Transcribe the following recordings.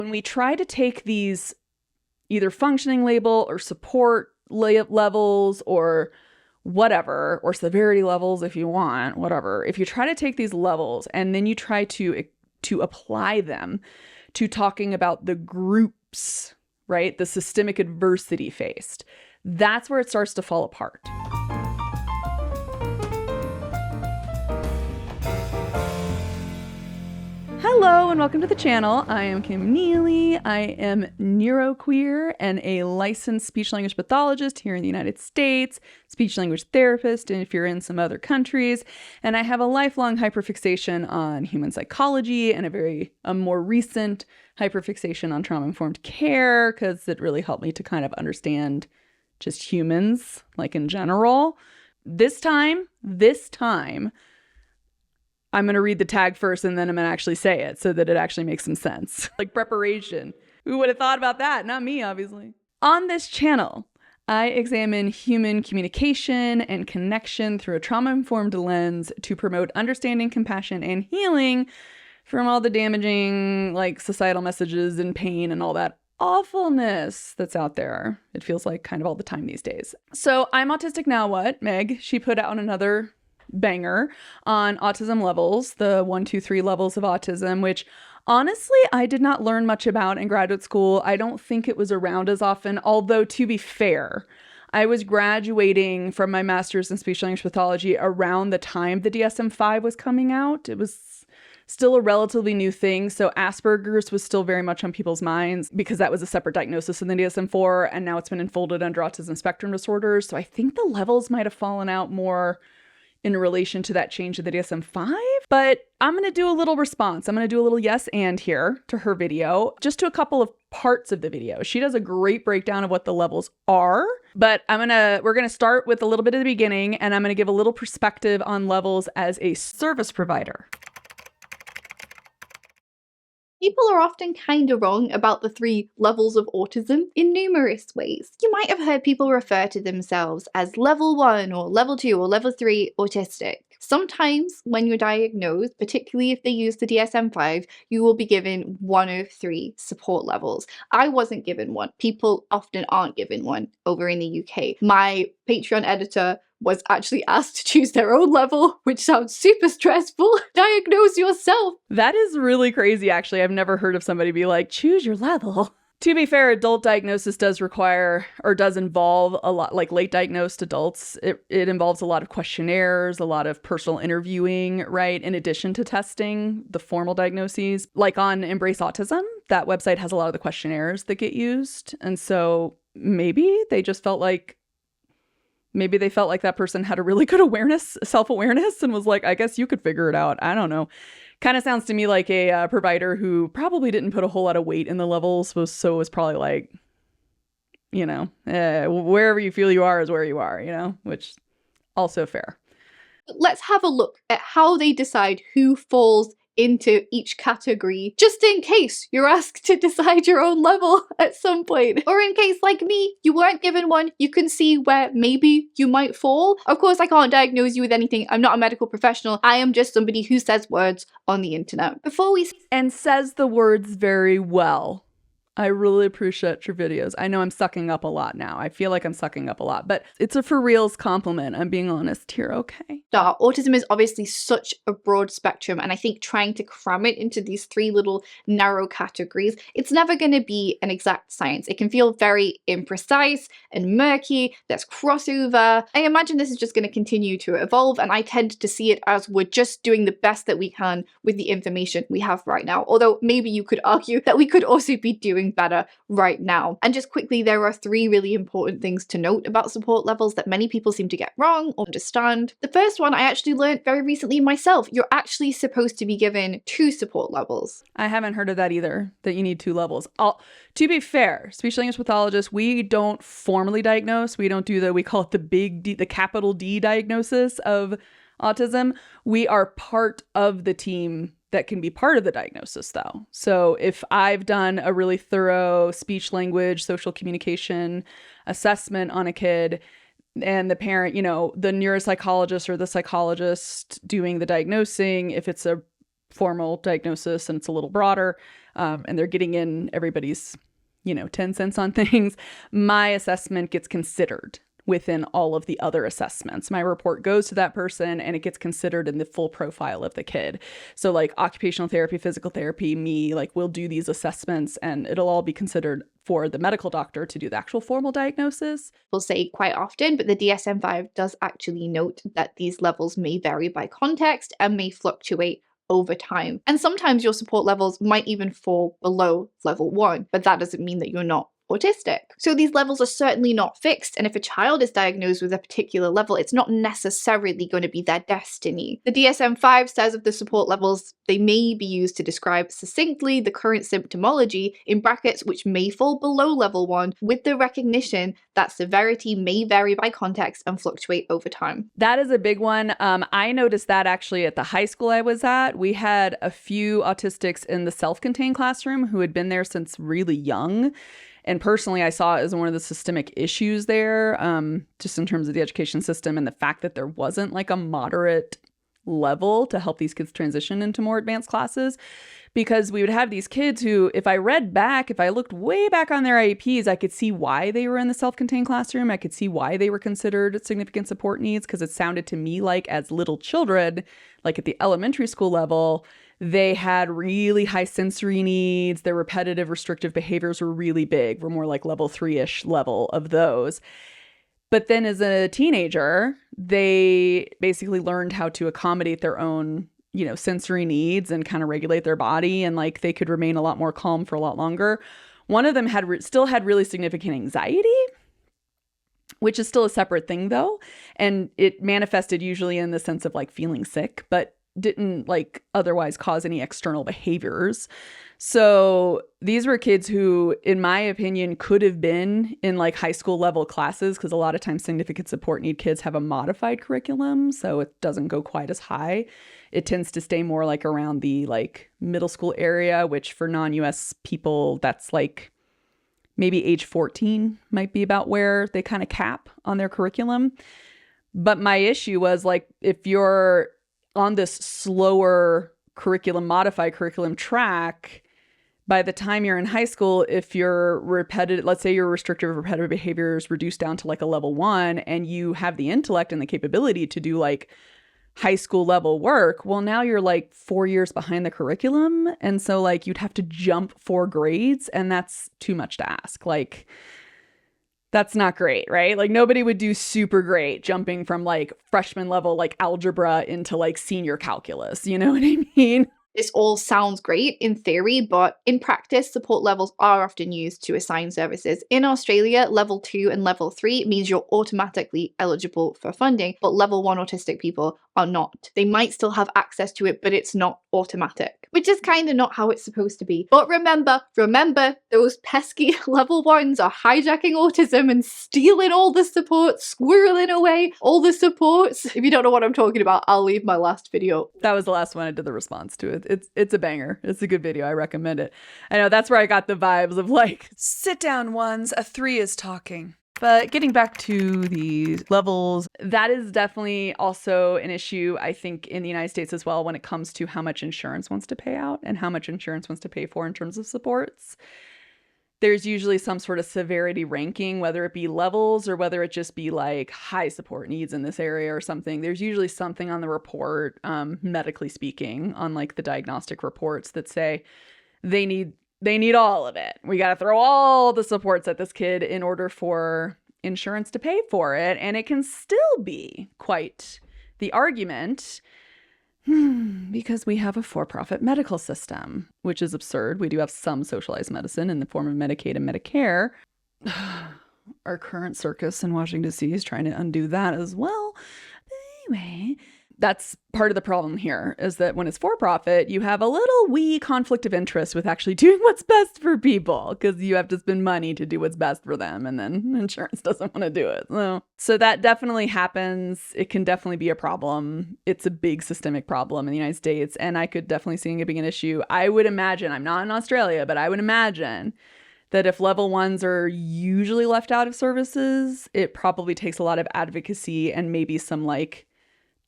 When we try to take these either functioning label or support levels or whatever, or severity levels if you want, whatever, if you try to take these levels and then you try to apply them to talking about the groups, right, the systemic adversity faced, that's where it starts to fall apart. Hello and welcome to the channel. I am Kim Neely. I am neuroqueer and a licensed speech-language pathologist here in the United States, speech-language therapist if you're in some other countries, and I have a lifelong hyperfixation on human psychology and a more recent hyperfixation on trauma-informed care because it really helped me to kind of understand just humans, like in general. This time, I'm going to read the tag first and then I'm going to actually say it so that it actually makes some sense. Like preparation. Who would have thought about that? Not me, obviously. On this channel, I examine human communication and connection through a trauma-informed lens to promote understanding, compassion, and healing from all the damaging, societal messages and pain and all that awfulness that's out there. It feels like kind of all the time these days. So I'm Autistic Now What? Meg, she put out another banger on autism levels, the 1, 2, 3 levels of autism, which honestly I did not learn much about in graduate school. I don't think it was around as often, although to be fair, I was graduating from my master's in speech language pathology around the time the DSM-5 was coming out. It was still a relatively new thing, so Asperger's was still very much on people's minds because that was a separate diagnosis in the DSM-4, and now it's been enfolded under autism spectrum disorders. So I think the levels might have fallen out more in relation to that change of the DSM-5, but I'm going to do a little response. I'm going to do a little yes and here to her video, just to a couple of parts of the video. She does a great breakdown of what the levels are, but we're going to start with a little bit of the beginning, and I'm going to give a little perspective on levels as a service provider. People are often kind of wrong about the 3 levels of autism in numerous ways. You might have heard people refer to themselves as level 1 or level 2 or level 3 autistic. Sometimes when you're diagnosed, particularly if they use the DSM-5, you will be given 1 of 3 support levels. I wasn't given one. People often aren't given one over in the UK. My Patreon editor was actually asked to choose their own level, which sounds super stressful. Diagnose yourself. That is really crazy, actually. I've never heard of somebody be like, choose your level. To be fair, adult diagnosis does involve a lot, like late diagnosed adults. It involves a lot of questionnaires, a lot of personal interviewing, right? In addition to testing the formal diagnoses. Like on Embrace Autism, that website has a lot of the questionnaires that get used. And so maybe they just felt like that person had a really good self-awareness, and was like, I guess you could figure it out. I don't know. Kind of sounds to me like a provider who probably didn't put a whole lot of weight in the levels, so it was probably like, wherever you feel you are is where you are, which also fair. Let's have a look at how they decide who falls into each category, just in case you're asked to decide your own level at some point. Or in case, like me, you weren't given one, you can see where maybe you might fall. Of course, I can't diagnose you with anything. I'm not a medical professional. I am just somebody who says words on the internet. And says the words very well. I really appreciate your videos. I know I'm sucking up a lot now. I feel like I'm sucking up a lot, but it's a for reals compliment. I'm being honest here, okay? Autism is obviously such a broad spectrum, and I think trying to cram it into these 3 little narrow categories, it's never going to be an exact science. It can feel very imprecise and murky. There's crossover. I imagine this is just going to continue to evolve, and I tend to see it as we're just doing the best that we can with the information we have right now. Although maybe you could argue that we could also be doing better right now. And just quickly, there are 3 really important things to note about support levels that many people seem to get wrong or understand. The first one I actually learned very recently myself. You're actually supposed to be given 2 support levels. I haven't heard of that either, that you need 2 levels. To be fair, speech language pathologists, we don't formally diagnose. We don't do we call it the big D, the capital D diagnosis of autism. We are part of the team that can be part of the diagnosis though. So if I've done a really thorough speech language, social communication assessment on a kid, and the parent, the neuropsychologist or the psychologist doing the diagnosing, if it's a formal diagnosis and it's a little broader, and they're getting in everybody's, 10 cents on things, my assessment gets considered within all of the other assessments. My report goes to that person and it gets considered in the full profile of the kid. So like occupational therapy, physical therapy, me, like we'll do these assessments and it'll all be considered for the medical doctor to do the actual formal diagnosis. We'll say quite often, but the DSM-5 does actually note that these levels may vary by context and may fluctuate over time. And sometimes your support levels might even fall below level 1, but that doesn't mean that you're not autistic. So these levels are certainly not fixed, and if a child is diagnosed with a particular level, it's not necessarily going to be their destiny. The DSM-5 says of the support levels, they may be used to describe succinctly the current symptomology, in brackets, which may fall below level 1, with the recognition that severity may vary by context and fluctuate over time. That is a big one. I noticed that actually at the high school I was at. We had a few autistics in the self-contained classroom who had been there since really young. And personally, I saw it as one of the systemic issues there, just in terms of the education system and the fact that there wasn't like a moderate level to help these kids transition into more advanced classes. Because we would have these kids who, if I looked way back on their IEPs, I could see why they were in the self-contained classroom. I could see why they were considered significant support needs, because it sounded to me like as little children, like at the elementary school level, they had really high sensory needs. Their repetitive restrictive behaviors were really big. We're more like level 3-ish level of those. But then as a teenager, they basically learned how to accommodate their own, sensory needs and kind of regulate their body. And like they could remain a lot more calm for a lot longer. One of them still had really significant anxiety, which is still a separate thing though. And it manifested usually in the sense of like feeling sick, but didn't like otherwise cause any external behaviors. So these were kids who, in my opinion, could have been in like high school level classes, because a lot of times significant support need kids have a modified curriculum, so it doesn't go quite as high. It tends to stay more like around the like middle school area, which for non-US people, that's like maybe age 14 might be about where they kind of cap on their curriculum. But my issue was like, if you're on this slower curriculum, modified curriculum track, by the time you're in high school, if your let's say your restrictive repetitive behavior is reduced down to like a level 1 and you have the intellect and the capability to do like high school level work, well, now you're like 4 years behind the curriculum. And so like you'd have to jump 4 grades, and that's too much to ask. Like, that's not great, right? Like nobody would do super great jumping from like freshman level, like algebra into like senior calculus. You know what I mean? This all sounds great in theory, but in practice, support levels are often used to assign services. In Australia, level 2 and level 3 means you're automatically eligible for funding, but level 1 autistic people are not. They might still have access to it, but it's not automatic, which is kind of not how it's supposed to be. But remember, those pesky level 1s are hijacking autism and stealing all the support, squirreling away all the supports. If you don't know what I'm talking about, I'll leave my last video. That was the last one I did the response to it. It's a banger. It's a good video. I recommend it. I know that's where I got the vibes of like, sit down ones, a 3 is talking. But getting back to the levels, that is definitely also an issue, I think, in the United States as well, when it comes to how much insurance wants to pay out and how much insurance wants to pay for in terms of supports. There's usually some sort of severity ranking, whether it be levels or whether it just be like high support needs in this area or something. There's usually something on the report, medically speaking, on like the diagnostic reports that say they need all of it. We got to throw all the supports at this kid in order for insurance to pay for it. And it can still be quite the argument because we have a for-profit medical system, which is absurd. We do have some socialized medicine in the form of Medicaid and Medicare. Our current circus in Washington, D.C. is trying to undo that as well. But anyway, that's part of the problem here, is that when it's for-profit, you have a little wee conflict of interest with actually doing what's best for people, because you have to spend money to do what's best for them, and then insurance doesn't want to do it. So that definitely happens. It can definitely be a problem. It's a big systemic problem in the United States, and I could definitely see it being an issue. I would imagine, I'm not in Australia, but I would imagine that if level 1s are usually left out of services, it probably takes a lot of advocacy and maybe some like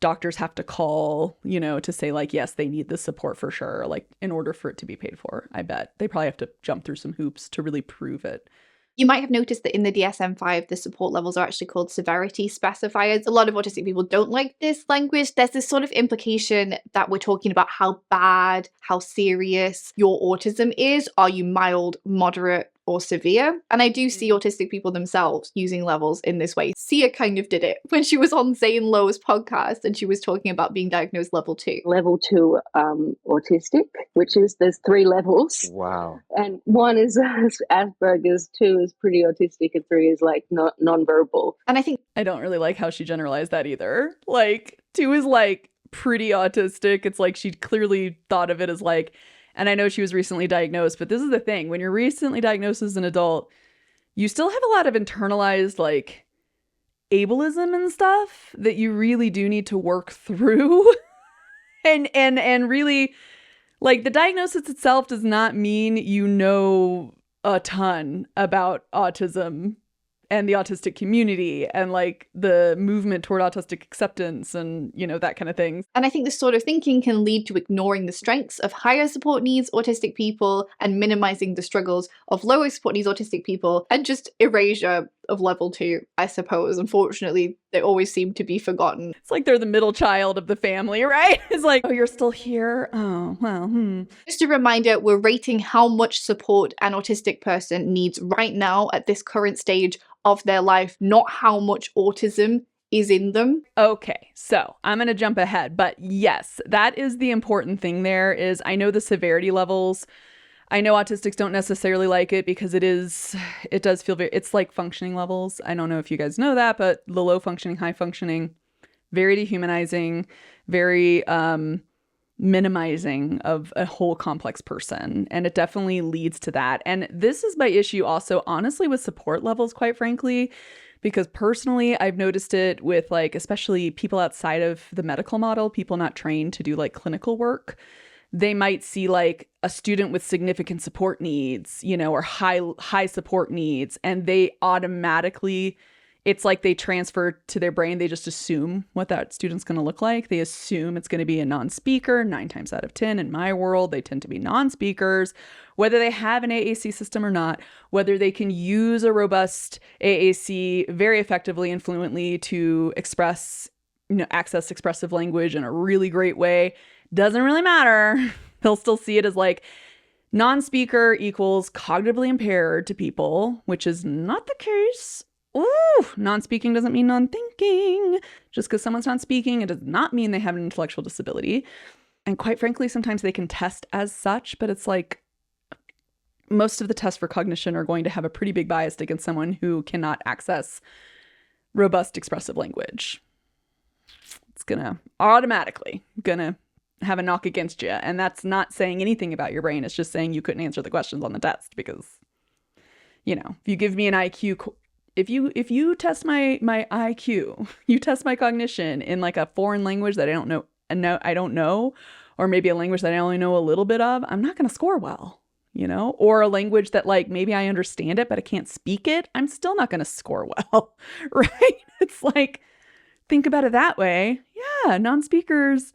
doctors have to call, you know, to say like, yes, they need this support for sure, like in order for it to be paid for. I bet they probably have to jump through some hoops to really prove it. You might have noticed that in the DSM-5, the support levels are actually called severity specifiers. A lot of autistic people don't like this language. There's this sort of implication that we're talking about how bad, how serious your autism is. Are you mild, moderate, or severe? And I do see autistic people themselves using levels in this way. Sia kind of did it when she was on Zane Lowe's podcast and she was talking about being diagnosed level 2. Level 2 autistic, which is there's 3 levels. Wow. And 1 is Asperger's, 2 is pretty autistic, and 3 is like nonverbal. And I think I don't really like how she generalized that either. Like 2 is like pretty autistic. It's like she clearly thought of it as like, and I know she was recently diagnosed, but this is the thing. When you're recently diagnosed as an adult, you still have a lot of internalized like ableism and stuff that you really do need to work through. and really, like, the diagnosis itself does not mean you know a ton about autism and the autistic community and like the movement toward autistic acceptance and, you know, that kind of thing. And I think this sort of thinking can lead to ignoring the strengths of higher support needs autistic people and minimizing the struggles of lower support needs autistic people, and just erasure of level 2, I suppose. Unfortunately, they always seem to be forgotten. It's like they're the middle child of the family, right? It's like, oh, you're still here? Oh, well, Just a reminder, we're rating how much support an autistic person needs right now at this current stage of their life, not how much autism is in them. Okay, so I'm going to jump ahead, but yes, that is the important thing there is I know the severity levels. I know autistics don't necessarily like it because it does feel it's like functioning levels. I don't know if you guys know that, but the low functioning, high functioning, very dehumanizing, very minimizing of a whole complex person. And it definitely leads to that. And this is my issue also, honestly, with support levels, quite frankly, because personally, I've noticed it with like, especially people outside of the medical model, people not trained to do like clinical work. They might see like a student with significant support needs, you know, or high support needs, and they automatically, it's like they transfer to their brain. They just assume what that student's going to look like. They assume it's going to be a non-speaker. 9 times out of 10 in my world, they tend to be non-speakers, whether they have an AAC system or not, whether they can use a robust AAC very effectively and fluently to express, you know, access expressive language in a really great way. Doesn't really matter. They'll still see it as like non-speaker equals cognitively impaired to people, which is not the case. Ooh, non-speaking doesn't mean non-thinking. Just because someone's not speaking, it does not mean they have an intellectual disability. And quite frankly, sometimes they can test as such, but it's like most of the tests for cognition are going to have a pretty big bias against someone who cannot access robust expressive language. It's automatically gonna have a knock against you. And that's not saying anything about your brain. It's just saying you couldn't answer the questions on the test because, you know, if you give me an IQ, if you test my IQ, you test my cognition in like a foreign language that I don't know, or maybe a language that I only know a little bit of, I'm not going to score well, you know, or a language that like maybe I understand it, but I can't speak it. I'm still not going to score well, right? It's like, think about it that way. Yeah, non-speakers,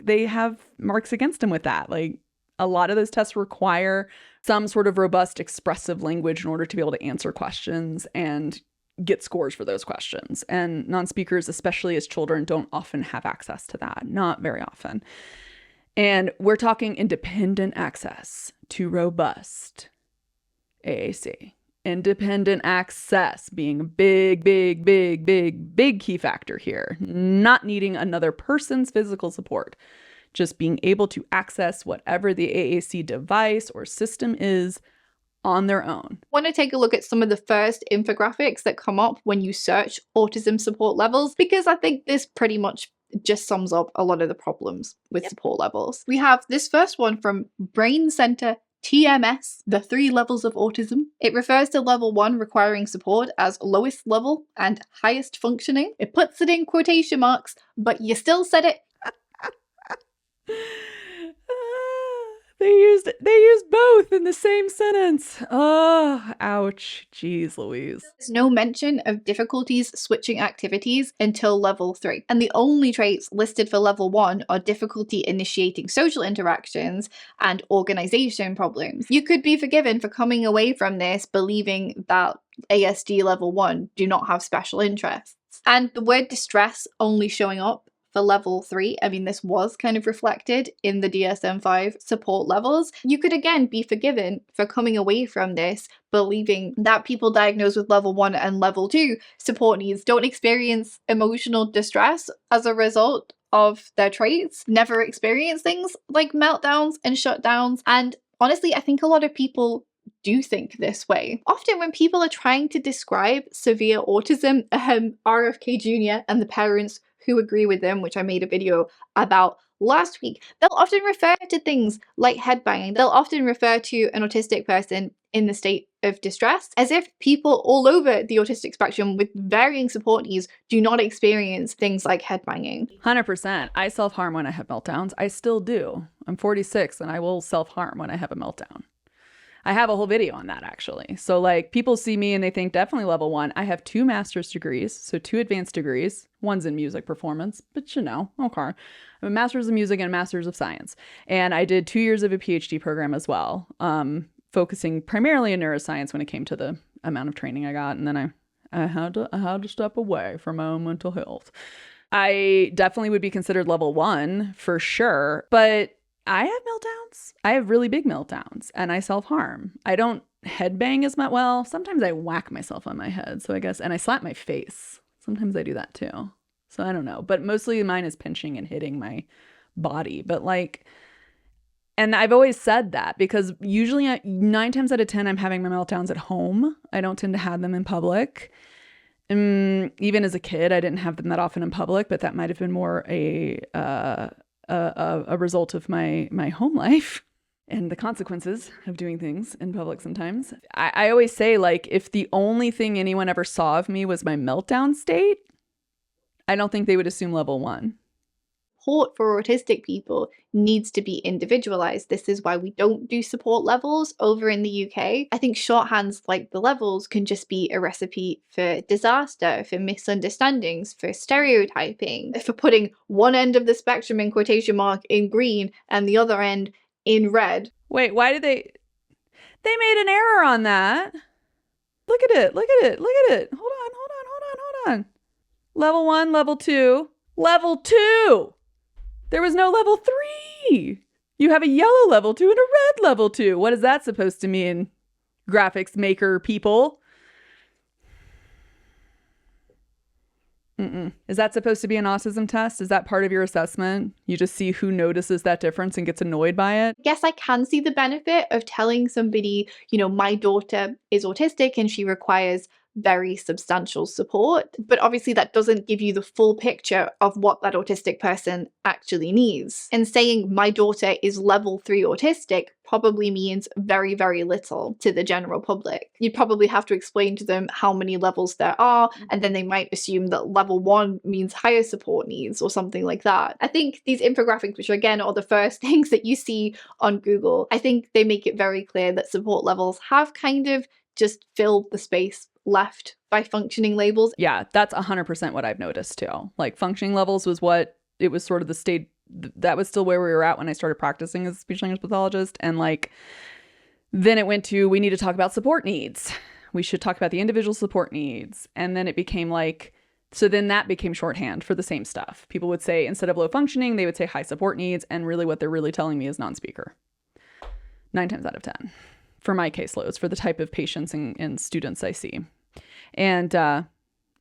they have marks against them with that. Like a lot of those tests require some sort of robust expressive language in order to be able to answer questions and get scores for those questions. And non-speakers, especially as children, don't often have access to that. Not very often. And we're talking independent access to robust AAC. Independent access being a big key factor here. Not needing another person's physical support. Just being able to access whatever the AAC device or system is on their own. I want to take a look at some of the first infographics that come up when you search autism support levels, because I think this pretty much just sums up a lot of the problems with support levels. We have this first one from Brain Center TMS, the 3 levels of autism. It refers to level 1 requiring support as lowest level and highest functioning. It puts it in quotation marks, but you still said it. They used both in the same sentence. Oh, ouch. Jeez Louise. There's no mention of difficulties switching activities until level 3. And the only traits listed for level 1 are difficulty initiating social interactions and organization problems. You could be forgiven for coming away from this believing that ASD level 1 do not have special interests. And the word distress only showing up for level 3, I mean, this was kind of reflected in the DSM-5 support levels. You could again be forgiven for coming away from this believing that people diagnosed with level 1 and level 2 support needs don't experience emotional distress as a result of their traits, never experience things like meltdowns and shutdowns. And honestly, I think a lot of people do think this way. Often when people are trying to describe severe autism, RFK Jr. and the parents who agree with them, which I made a video about last week, they'll often refer to things like headbanging. They'll often refer to an autistic person in the state of distress as if people all over the autistic spectrum with varying support needs do not experience things like headbanging. 100%. I self-harm when I have meltdowns. I still do. I'm 46 and I will self-harm when I have a meltdown. I have a whole video on that actually. So like people see me and they think definitely level 1. I have 2 master's degrees, so 2 advanced degrees. One's in music performance, but you know, okay. I have a master's of music and a master's of science. And I did 2 years of a PhD program as well, focusing primarily in neuroscience when it came to the amount of training I got. And then I had to step away from my own mental health. I definitely would be considered level 1 for sure, but I have meltdowns. I have really big meltdowns and I self-harm. I don't headbang as much. Well, sometimes I whack myself on my head. So I guess, and I slap my face. Sometimes I do that too. So I don't know, but mostly mine is pinching and hitting my body. But like, and I've always said that because usually 9 times out of 10, I'm having my meltdowns at home. I don't tend to have them in public. Even as a kid, I didn't have them that often in public, but that might have been more a result of my home life and the consequences of doing things in public sometimes. I always say, like, if the only thing anyone ever saw of me was my meltdown state, I don't think they would assume level 1. Support for autistic people needs to be individualized. This is why we don't do support levels over in the UK. I think shorthands like the levels can just be a recipe for disaster, for misunderstandings, for stereotyping, for putting one end of the spectrum in quotation mark in green and the other end in red. Wait, why did they made an error on that? Look at it. Hold on. Level 1, level 2. Level 2! There was no level 3. You have a yellow level 2 and a red level 2. What is that supposed to mean, graphics maker people? Is that supposed to be an autism test? Is that part of your assessment? You just see who notices that difference and gets annoyed by it? I guess I can see the benefit of telling somebody, you know, my daughter is autistic and she requires very substantial support, but obviously that doesn't give you the full picture of what that autistic person actually needs. And saying my daughter is level 3 autistic probably means very, very little to the general public. You'd probably have to explain to them how many levels there are, and then they might assume that level 1 means higher support needs or something like that. I think these infographics, which again are the first things that you see on Google, I think they make it very clear that support levels have kind of just filled the space left by functioning labels. Yeah, that's 100% what I've noticed too. Like functioning levels was what it was sort of the state that was still where we were at when I started practicing as a speech language pathologist. And like, then it went to, we need to talk about support needs. We should talk about the individual support needs. And then it became like, so then that became shorthand for the same stuff. People would say, instead of low functioning, they would say high support needs. And really what they're really telling me is non-speaker. 9 times out of 10. For my caseloads, for the type of patients and students I see. And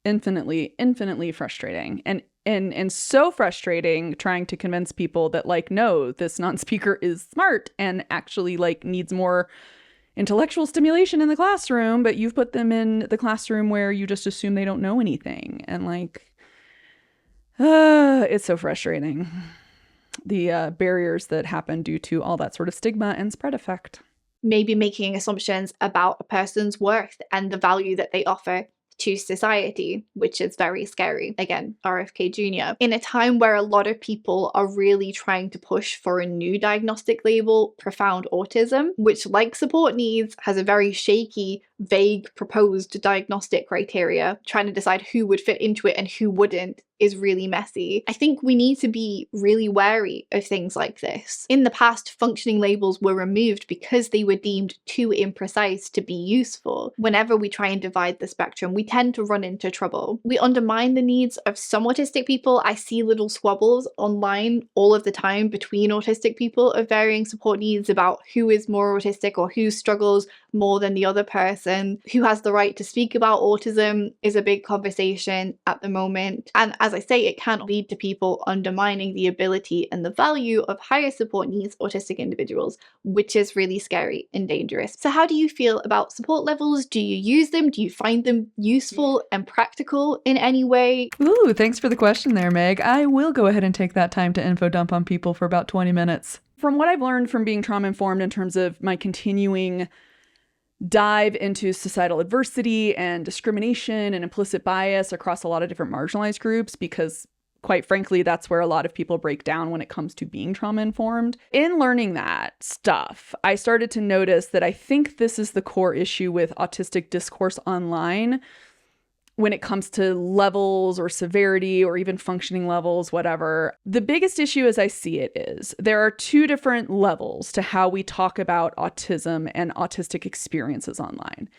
infinitely frustrating. And so frustrating trying to convince people that like, no, this non-speaker is smart and actually like needs more intellectual stimulation in the classroom, but you've put them in the classroom where you just assume they don't know anything. And like, it's so frustrating. The barriers that happen due to all that sort of stigma and spread effect. Maybe making assumptions about a person's worth and the value that they offer to society, which is very scary. Again, RFK Jr. In a time where a lot of people are really trying to push for a new diagnostic label, profound autism, which, like support needs, has a very shaky, vague proposed diagnostic criteria, trying to decide who would fit into it and who wouldn't is really messy. I think we need to be really wary of things like this. In the past, functioning labels were removed because they were deemed too imprecise to be useful. Whenever we try and divide the spectrum, we tend to run into trouble. We undermine the needs of some autistic people. I see little squabbles online all of the time between autistic people of varying support needs about who is more autistic or who struggles more than the other person. Who has the right to speak about autism is a big conversation at the moment. And as I say, it can lead to people undermining the ability and the value of higher support needs autistic individuals, which is really scary and dangerous. So how do you feel about support levels? Do you use them? Do you find them useful and practical in any way? Ooh, thanks for the question there, Meg. I will go ahead and take that time to info dump on people for about 20 minutes. From what I've learned from being trauma informed in terms of my continuing dive into societal adversity and discrimination and implicit bias across a lot of different marginalized groups, because quite frankly, that's where a lot of people break down when it comes to being trauma informed. In learning that stuff, I started to notice that I think this is the core issue with autistic discourse online when it comes to levels or severity or even functioning levels, whatever. The biggest issue as I see it is there are two different levels to how we talk about autism and autistic experiences online.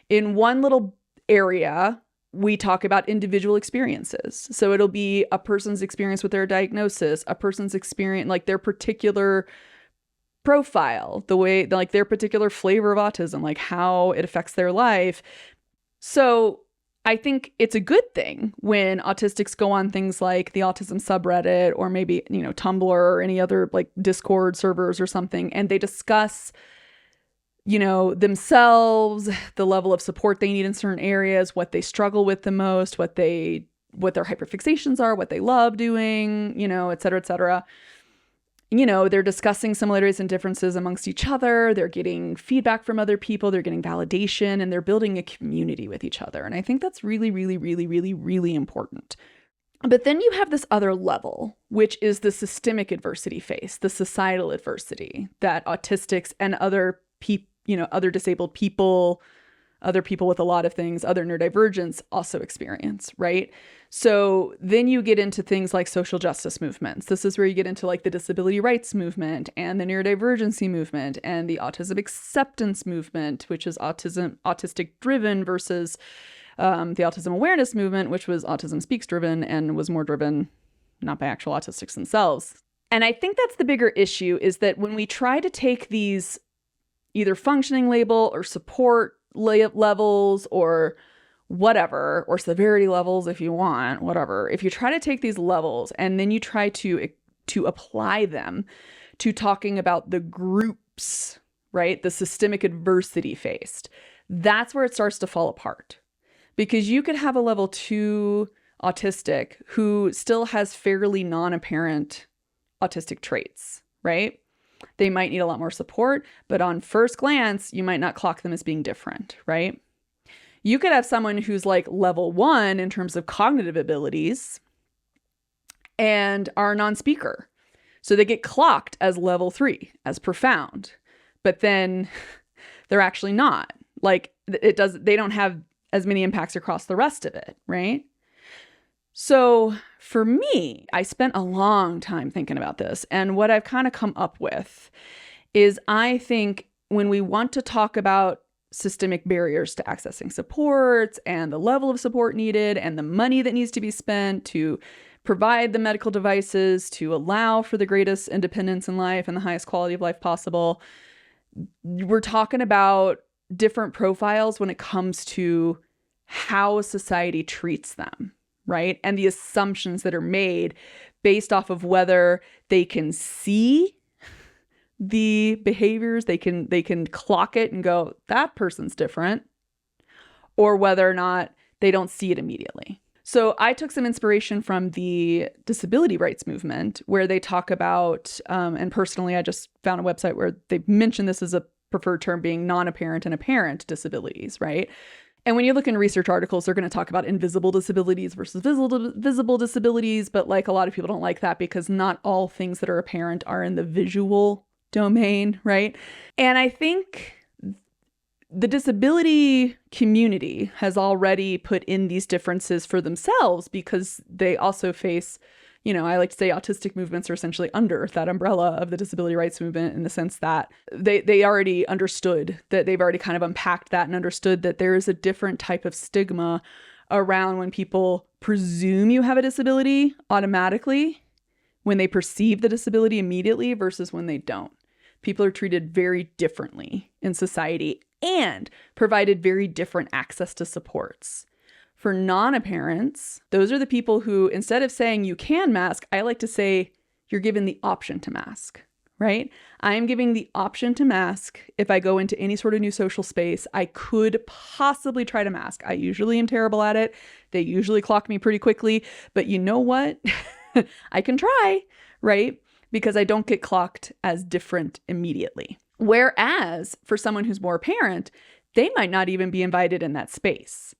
In one little area, we talk about individual experiences. So it'll be a person's experience with their diagnosis, a person's experience, like their particular profile, the way, like their particular flavor of autism, like how it affects their life. So I think it's a good thing when autistics go on things like the Autism subreddit or maybe, Tumblr or any other like Discord servers or something, and they discuss, themselves, the level of support they need in certain areas, what they struggle with the most, what their hyperfixations are, what they love doing, et cetera, et cetera. They're discussing similarities and differences amongst each other. They're getting feedback from other people. They're getting validation, and they're building a community with each other. And I think that's really, really, really, really, really important. But then you have this other level, which is the systemic adversity phase, the societal adversity that autistics and other other disabled people, other people with a lot of things, other neurodivergents also experience, right? So then you get into things like social justice movements. This is where you get into like the disability rights movement and the neurodivergency movement and the autism acceptance movement, which is autistic driven versus the autism awareness movement, which was autism speaks driven and was more driven not by actual autistics themselves. And I think that's the bigger issue, is that when we try to take these either functioning label or support levels or whatever, or severity levels if you want, whatever. If you try to take these levels and then you try to apply them to talking about the groups, right? The systemic adversity faced, that's where it starts to fall apart. Because you could have a level 2 autistic who still has fairly non-apparent autistic traits, right? They might need a lot more support, but on first glance, you might not clock them as being different, right? You could have someone who's like level 1 in terms of cognitive abilities and are a non-speaker. So they get clocked as level 3, as profound, but then they're actually not. Like they don't have as many impacts across the rest of it, right? So for me, I spent a long time thinking about this. And what I've kind of come up with is I think when we want to talk about systemic barriers to accessing supports and the level of support needed and the money that needs to be spent to provide the medical devices to allow for the greatest independence in life and the highest quality of life possible, we're talking about different profiles when it comes to how society treats them, right? And the assumptions that are made based off of whether they can see the behaviors, they can clock it and go, that person's different, or whether or not they don't see it immediately. So I took some inspiration from the disability rights movement, where they talk about, and personally, I just found a website where they mention this as a preferred term being non-apparent and apparent disabilities, right? And when you look in research articles, they're going to talk about invisible disabilities versus visible disabilities. But like a lot of people don't like that because not all things that are apparent are in the visual domain, right? And I think the disability community has already put in these differences for themselves because they also face, I like to say autistic movements are essentially under that umbrella of the disability rights movement in the sense that they already understood that they've already kind of unpacked that and understood that there is a different type of stigma around when people presume you have a disability automatically, when they perceive the disability immediately versus when they don't. People are treated very differently in society and provided very different access to supports. For non-apparents, those are the people who, instead of saying you can mask, I like to say you're given the option to mask, right? I am giving the option to mask. If I go into any sort of new social space, I could possibly try to mask. I usually am terrible at it. They usually clock me pretty quickly, but you know what? I can try, right? Because I don't get clocked as different immediately. Whereas for someone who's more apparent, they might not even be invited in that space,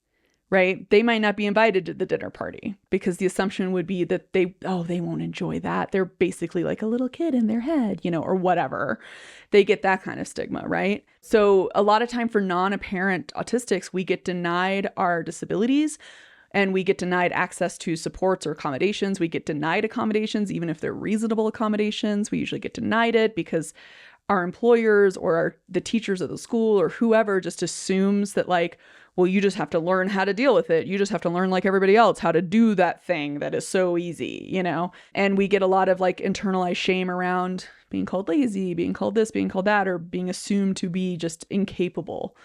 right? They might not be invited to the dinner party because the assumption would be that they won't enjoy that. They're basically like a little kid in their head, or whatever. They get that kind of stigma, right? So a lot of time for non-apparent autistics, we get denied our disabilities and we get denied access to supports or accommodations. We get denied accommodations, even if they're reasonable accommodations. We usually get denied it because our employers or the teachers at the school or whoever just assumes that well, you just have to learn how to deal with it. You just have to learn like everybody else how to do that thing that is so easy, And we get a lot of internalized shame around being called lazy, being called this, being called that, or being assumed to be just incapable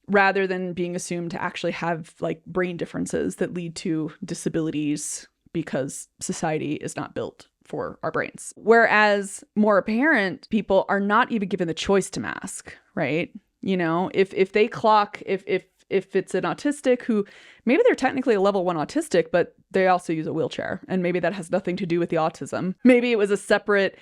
rather than being assumed to actually have brain differences that lead to disabilities because society is not built for our brains. Whereas more apparent people are not even given the choice to mask, right? If they clock, if it's an autistic who maybe they're technically a level 1 autistic, but they also use a wheelchair, and maybe that has nothing to do with the autism. Maybe it was a separate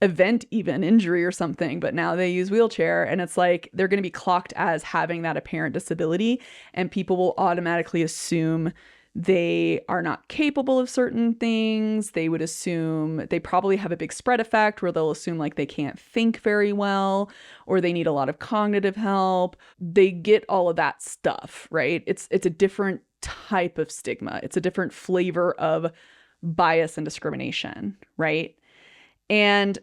event, even injury or something, but now they use wheelchair, and it's they're going to be clocked as having that apparent disability, and people will automatically assume they are not capable of certain things. They would assume they probably have a big spread effect where they'll assume they can't think very well or they need a lot of cognitive help. They get all of that stuff, right? It's a different type of stigma. It's a different flavor of bias and discrimination, right? And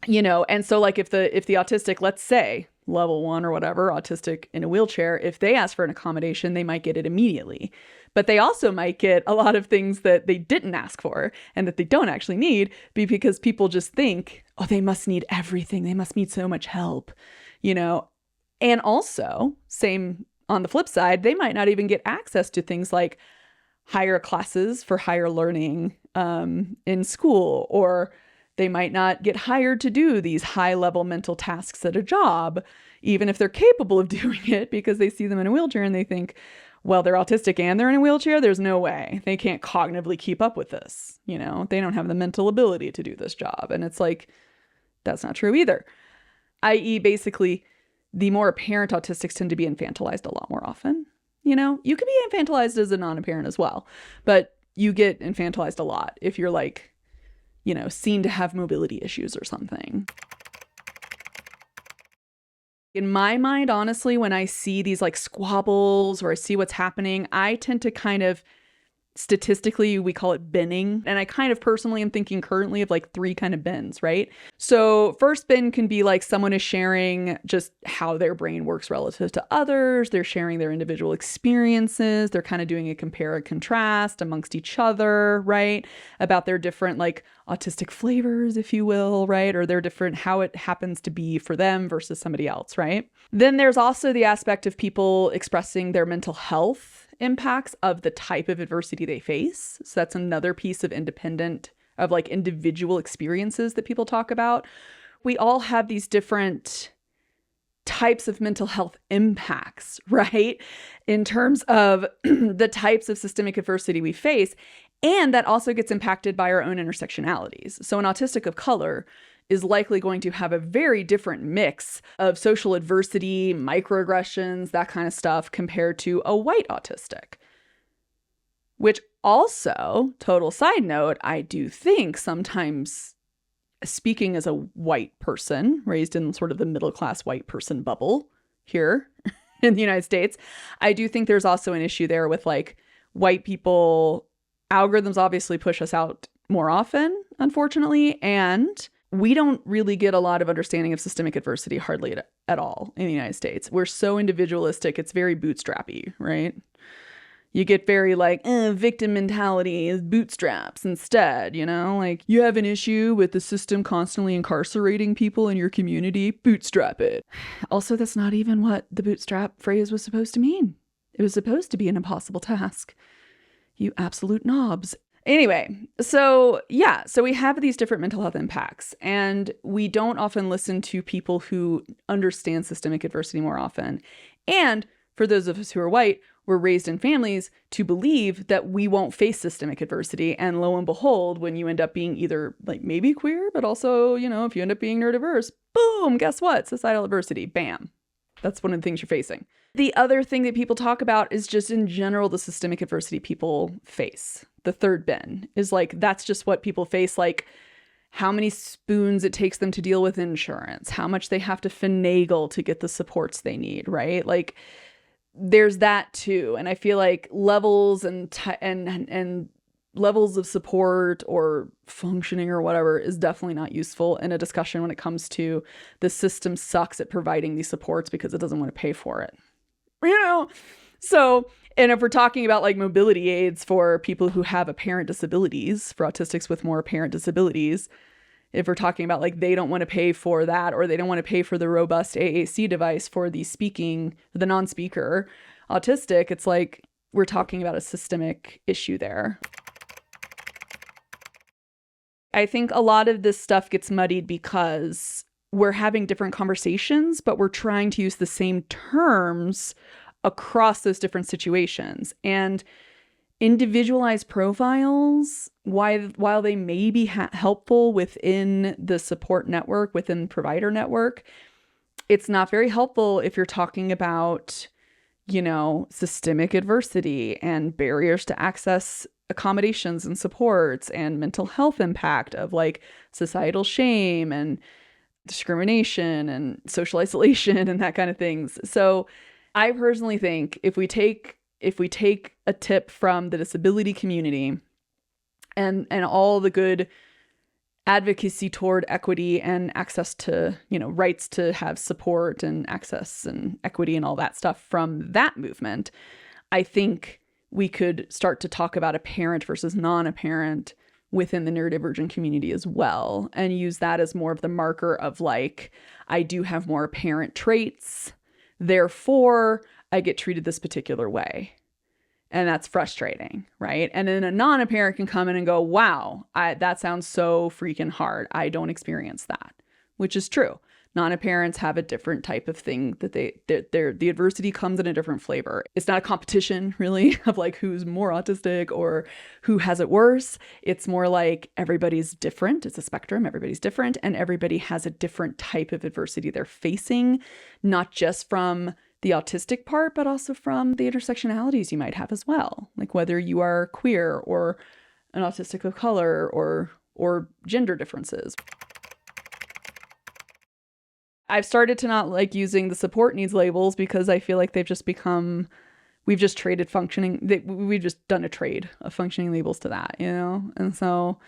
and so if the autistic, let's say level 1 or whatever, autistic in a wheelchair, if they ask for an accommodation, they might get it immediately. But they also might get a lot of things that they didn't ask for and that they don't actually need because people just think, oh, they must need everything. They must need so much help, And also, same on the flip side, they might not even get access to things like higher classes for higher learning in school, or they might not get hired to do these high-level mental tasks at a job, even if they're capable of doing it because they see them in a wheelchair and they think, well, they're autistic and they're in a wheelchair. There's no way. They can't cognitively keep up with this. They don't have the mental ability to do this job. And it's that's not true either. I.e., basically, the more apparent autistics tend to be infantilized a lot more often. You can be infantilized as a non-apparent as well, but you get infantilized a lot if you're seen to have mobility issues or something. In my mind, honestly, when I see these squabbles or I see what's happening, I tend to kind of statistically, we call it binning. And I kind of personally am thinking currently of 3 kind of bins, right? So first bin can be someone is sharing just how their brain works relative to others. They're sharing their individual experiences. They're kind of doing a compare and contrast amongst each other, right? About their different autistic flavors, if you will, right? Or their different, how it happens to be for them versus somebody else, right? Then there's also the aspect of people expressing their mental health impacts of the type of adversity they face. So that's another piece of individual experiences that people talk about. We all have these different types of mental health impacts, right? In terms of the types of systemic adversity we face. And that also gets impacted by our own intersectionalities. So an autistic of color is likely going to have a very different mix of social adversity, microaggressions, that kind of stuff compared to a white autistic. Which also, total side note, I do think sometimes, speaking as a white person, raised in sort of the middle-class white person bubble here in the United States, I do think there's also an issue there with like white people. Algorithms obviously push us out more often, unfortunately, and we don't really get a lot of understanding of systemic adversity hardly at all in the United States. We're so individualistic, it's very bootstrappy, right? You get very like, victim mentality is bootstraps instead, you know? Like, you have an issue with the system constantly incarcerating people in your community, bootstrap it. Also, that's not even what the bootstrap phrase was supposed to mean. It was supposed to be an impossible task. You absolute knobs. Anyway, so we have these different mental health impacts, and we don't often listen to people who understand systemic adversity more often. And for those of us who are white, we're raised in families to believe that we won't face systemic adversity. And lo and behold, when you end up being either like maybe queer, but also, you know, if you end up being neurodiverse, boom, guess what? Societal adversity, bam. That's one of the things you're facing. The other thing that people talk about is just in general the systemic adversity people face. The third bin is like, that's just what people face, like how many spoons it takes them to deal with insurance, how much they have to finagle to get the supports they need, right? Like there's that too. And I feel like levels and levels of support or functioning or whatever is definitely not useful in a discussion when it comes to the system sucks at providing these supports because it doesn't want to pay for it. You know? So, and if we're talking about like mobility aids for people who have apparent disabilities, for autistics with more apparent disabilities, if we're talking about like they don't want to pay for that, or they don't want to pay for the robust AAC device for the non-speaker autistic, it's like we're talking about a systemic issue there. I think a lot of this stuff gets muddied because we're having different conversations, but we're trying to use the same terms across those different situations. And individualized profiles, while they may be helpful within the support network, within the provider network, it's not very helpful if you're talking about, you know, systemic adversity and barriers to access accommodations and supports and mental health impact of like societal shame and discrimination and social isolation and that kind of things. So I personally think if we take a tip from the disability community and all the good advocacy toward equity and access to, you know, rights to have support and access and equity and all that stuff from that movement, I think we could start to talk about apparent versus non-apparent within the neurodivergent community as well, and use that as more of the marker of like, I do have more apparent traits, therefore I get treated this particular way. And that's frustrating, right? And then a non-apparent can come in and go, wow, that sounds so freaking hard. I don't experience that, which is true. Non-apparents have a different type of thing that the adversity comes in a different flavor. It's not a competition really of like who's more autistic or who has it worse. It's more like everybody's different. It's a spectrum. Everybody's different. And everybody has a different type of adversity they're facing, not just from the autistic part, but also from the intersectionalities you might have as well. Like whether you are queer or an autistic of color or gender differences. I've started to not like using the support needs labels because I feel like they've just become, we've just traded we've just done a trade of functioning labels to that, you know? And so,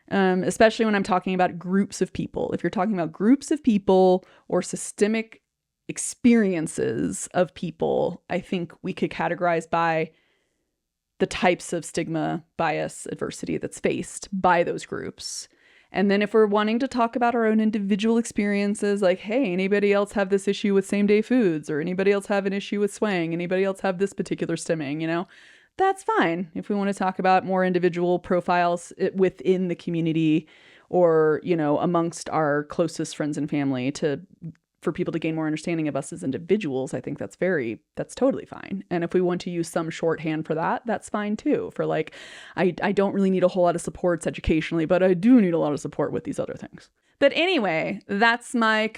especially when I'm talking about groups of people, if you're talking about groups of people or systemic experiences of people, I think we could categorize by the types of stigma, bias, adversity that's faced by those groups. And then if we're wanting to talk about our own individual experiences, like, hey, anybody else have this issue with same-day foods? Or anybody else have an issue with swaying? Anybody else have this particular stimming? You know, that's fine. If we want to talk about more individual profiles within the community or, you know, amongst our closest friends and family for people to gain more understanding of us as individuals, I think that's totally fine. And if we want to use some shorthand for that, that's fine too. For like, I don't really need a whole lot of supports educationally, but I do need a lot of support with these other things. But anyway, that's my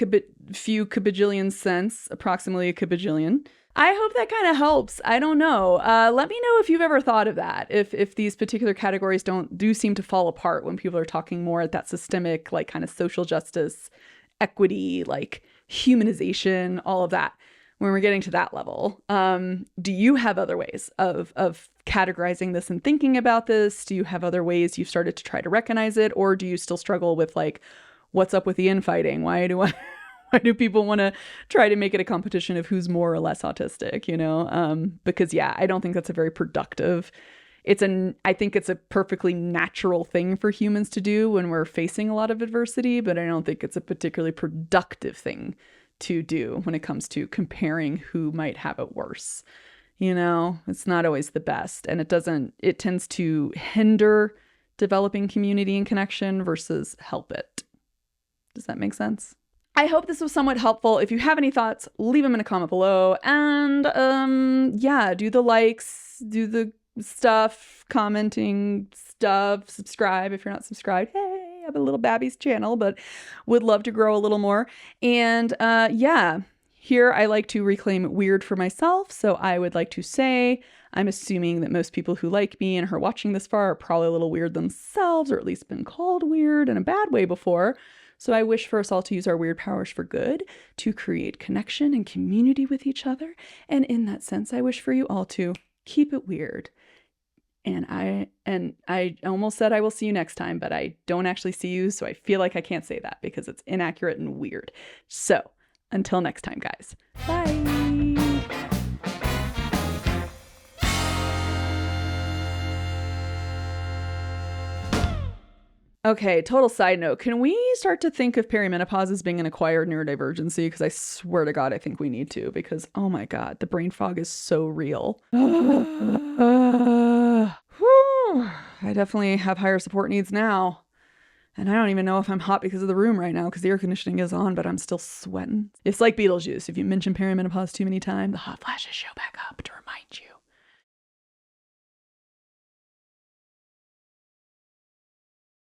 few kabajillion cents, approximately a kabajillion. I hope that kind of helps. I don't know. Let me know if you've ever thought of that. If these particular categories do seem to fall apart when people are talking more at that systemic, like kind of social justice, equity, like humanization, all of that. When we're getting to that level, do you have other ways of categorizing this and thinking about this? Do you have other ways you've started to try to recognize it, or do you still struggle with like, what's up with the infighting? Why do people want to try to make it a competition of who's more or less autistic, you know? Because yeah, I don't think that's a very productive. I think it's a perfectly natural thing for humans to do when we're facing a lot of adversity, but I don't think it's a particularly productive thing to do when it comes to comparing who might have it worse. You know, it's not always the best, and it tends to hinder developing community and connection versus help it. Does that make sense? I hope this was somewhat helpful. If you have any thoughts, leave them in a comment below. And yeah, do the likes, do the stuff, commenting stuff, subscribe if you're not subscribed. Hey, I have a little Babby's channel, but would love to grow a little more. And yeah, here I like to reclaim weird for myself. So I would like to say, I'm assuming that most people who like me and are watching this far are probably a little weird themselves, or at least been called weird in a bad way before. So I wish for us all to use our weird powers for good, to create connection and community with each other. And in that sense, I wish for you all to keep it weird. And I almost said I will see you next time, but I don't actually see you, so I feel like I can't say that because it's inaccurate and weird. So until next time, guys. Bye. Okay, total side note. Can we start to think of perimenopause as being an acquired neurodivergency? Because I swear to God, I think we need to, because oh my God, the brain fog is so real. I definitely have higher support needs now. And I don't even know if I'm hot because of the room right now, because the air conditioning is on, but I'm still sweating. It's like Beetlejuice. If you mention perimenopause too many times, the hot flashes show back up to remind you.